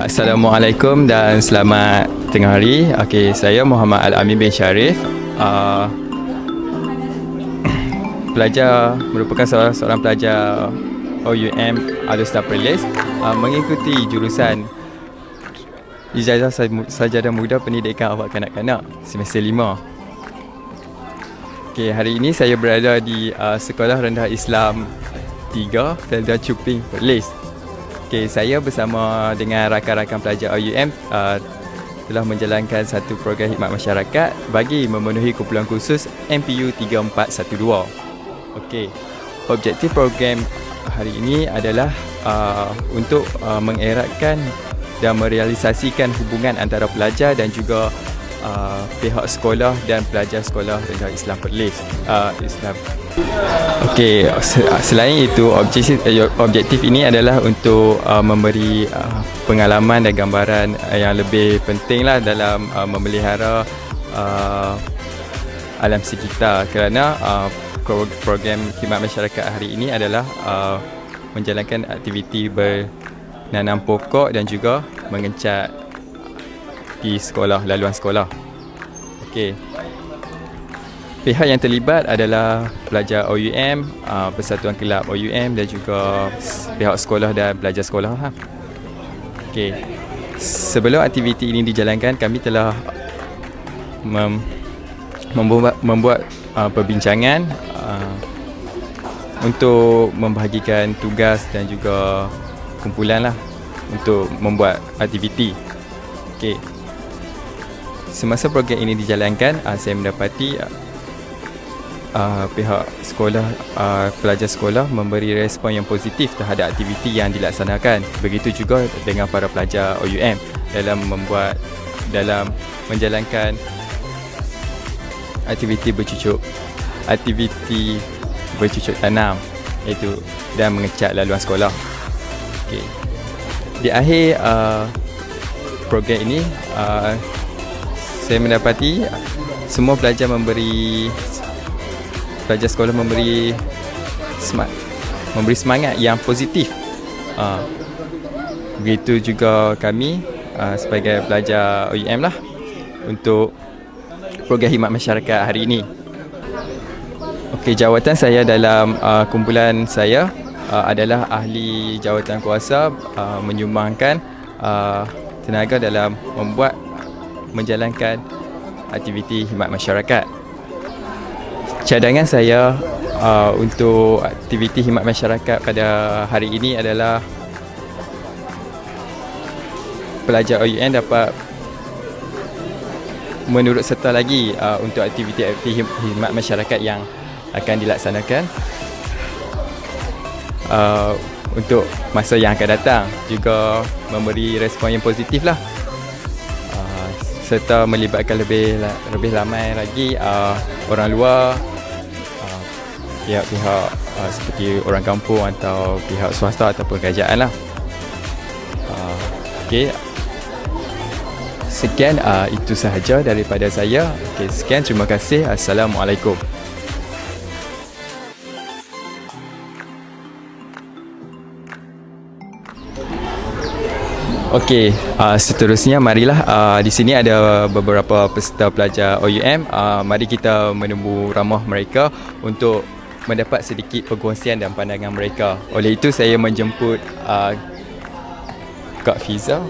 Assalamualaikum dan selamat tengah hari. Okey, saya Muhammad Al-Amin bin Sharif. Pelajar merupakan seorang pelajar OUM Alustar Perlis, mengikuti jurusan Ijazah Sarjana Muda Pendidikan Awak Kanak-kanak semester 5. Okey, hari ini saya berada di Sekolah Rendah Islam 3 Felda Cuping Perlis. Okey, saya bersama dengan rakan-rakan pelajar OUM telah menjalankan satu program khidmat masyarakat bagi memenuhi kumpulan khusus MPU 3412. Okey, objektif program hari ini adalah untuk mengeratkan dan merealisasikan hubungan antara pelajar dan juga pihak sekolah dan pelajar sekolah Rendah Islam Perlis. Okey, selain itu objektif ini adalah untuk memberi pengalaman dan gambaran yang lebih pentinglah dalam memelihara alam sekitar, kerana program khidmat masyarakat hari ini adalah menjalankan aktiviti menanam pokok dan juga mengecat di sekolah, laluan sekolah. Okey. Pihak yang terlibat adalah pelajar OUM, Persatuan Kelab OUM dan juga pihak sekolah dan pelajar sekolah. Okey. Sebelum aktiviti ini dijalankan, kami telah membuat perbincangan untuk membahagikan tugas dan juga kumpulan lah untuk membuat aktiviti. Okey. Semasa program ini dijalankan, saya mendapati pihak sekolah, pelajar sekolah memberi respon yang positif terhadap aktiviti yang dilaksanakan. Begitu juga dengan para pelajar OUM dalam menjalankan aktiviti bercucuk tanam, iaitu dan mengecat laluan sekolah. Okay. Di akhir program ini, saya mendapati semua pelajar sekolah memberi semangat yang positif. Begitu juga kami sebagai pelajar OUM lah untuk program khidmat masyarakat hari ini. Okey, jawatan saya dalam kumpulan saya adalah ahli jawatan kuasa, menyumbangkan tenaga dalam menjalankan aktiviti khidmat masyarakat. Cadangan saya untuk aktiviti khidmat masyarakat pada hari ini adalah pelajar OUM dapat menurut serta lagi untuk aktiviti khidmat masyarakat yang akan dilaksanakan untuk masa yang akan datang, juga memberi respon yang positif lah, serta melibatkan lebih ramai lagi orang luar, pihak-pihak seperti orang kampung atau pihak swasta ataupun kerajaan lah. Okey, sekian, itu sahaja daripada saya. Okey, sekian, terima kasih. Assalamualaikum. Okey, seterusnya marilah di sini ada beberapa peserta pelajar OUM. Mari kita menunggu ramah mereka untuk mendapat sedikit perkongsian dan pandangan mereka. Oleh itu saya menjemput Kak Fiza.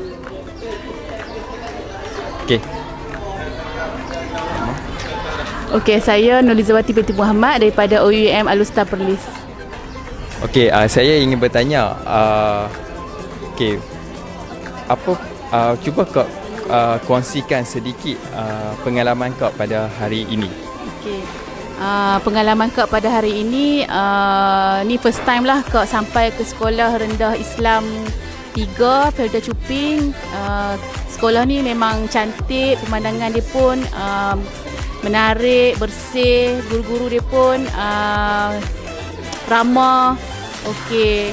Okey. Okey, saya Nolizawati binti Muhammad daripada OUM Alustar Perlis. Okey, saya ingin bertanya, okey, cuba kau kongsikan sedikit pengalaman kau pada hari ini. Okey. Pengalaman kau pada hari ini, ni first time lah kau sampai ke Sekolah Rendah Islam 3 Felda Cuping. Sekolah ni memang cantik, pemandangan dia pun menarik, bersih, guru-guru dia pun ramah. Okey.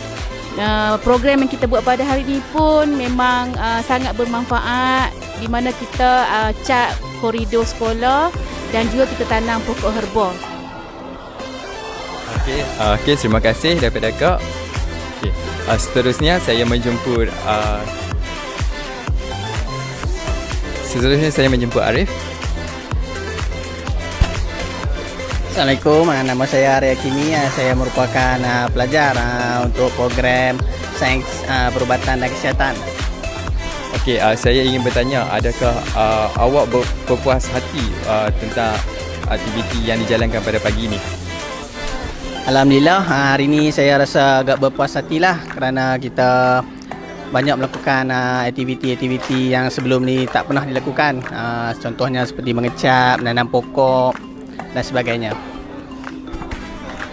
Program yang kita buat pada hari ini pun memang sangat bermanfaat, di mana kita cat koridor sekolah dan juga kita tanam pokok herba. Okey, terima kasih daripada Kak. Okey, seterusnya saya menjemput seterusnya saya menjemput Arif. Assalamualaikum, nama saya Arya Kimi. Saya merupakan pelajar untuk program Sains Perubatan dan Kesihatan. Okey, saya ingin bertanya, adakah awak berpuas hati tentang aktiviti yang dijalankan pada pagi ini? Alhamdulillah, hari ini saya rasa agak berpuas hatilah kerana kita banyak melakukan aktiviti-aktiviti yang sebelum ni tak pernah dilakukan. Contohnya seperti mengecap, menanam pokok dan sebagainya.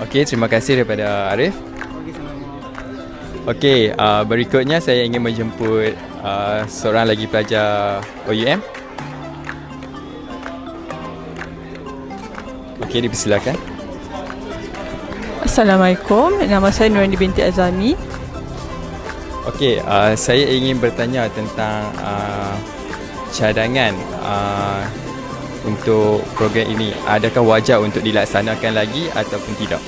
Okey, terima kasih daripada Arif. Okey, berikutnya saya ingin menjemput seorang lagi pelajar OUM. Okey, dipersilakan. Assalamualaikum, nama saya Nurani binti Azami. Okey, saya ingin bertanya tentang cadangan untuk program ini. Adakah wajar untuk dilaksanakan lagi ataupun tidak?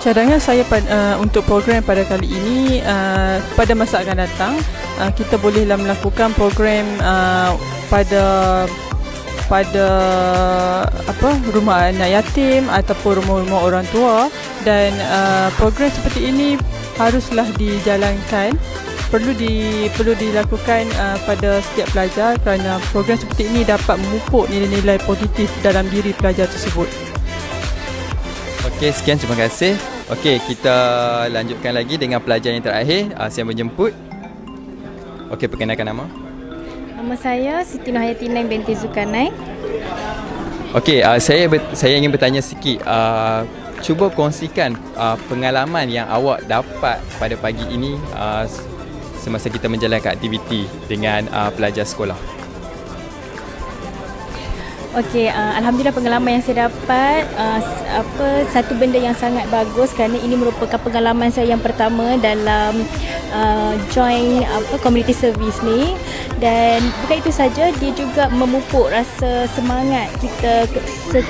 Cadangan saya untuk program pada kali ini, pada masa akan datang, kita bolehlah melakukan program pada rumah anak yatim ataupun rumah-rumah orang tua, dan program seperti ini haruslah dijalankan, perlu dilakukan pada setiap pelajar kerana program seperti ini dapat memupuk nilai-nilai positif dalam diri pelajar tersebut. Okey, sekian, terima kasih. Okey, kita lanjutkan lagi dengan pelajar yang terakhir. Saya menjemput. Okey, perkenalkan nama. Nama saya Siti Nohayatina binti Zulkarnain. Okey, saya ingin bertanya sikit. Cuba kongsikan pengalaman yang awak dapat pada pagi ini semasa kita menjalankan aktiviti dengan pelajar sekolah. Okey, alhamdulillah pengalaman yang saya dapat satu benda yang sangat bagus kerana ini merupakan pengalaman saya yang pertama dalam join community service ni, dan bukan itu saja, dia juga memupuk rasa semangat kita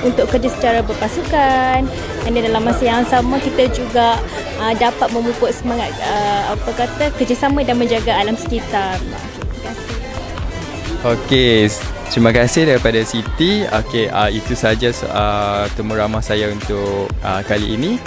untuk kerja secara berpasukan, dan dalam masa yang sama kita juga dapat memupuk semangat kerjasama dan menjaga alam sekitar. Terima kasih. Okey, terima kasih daripada Siti. Okey, itu saja temu ramah saya untuk kali ini.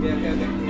Okay.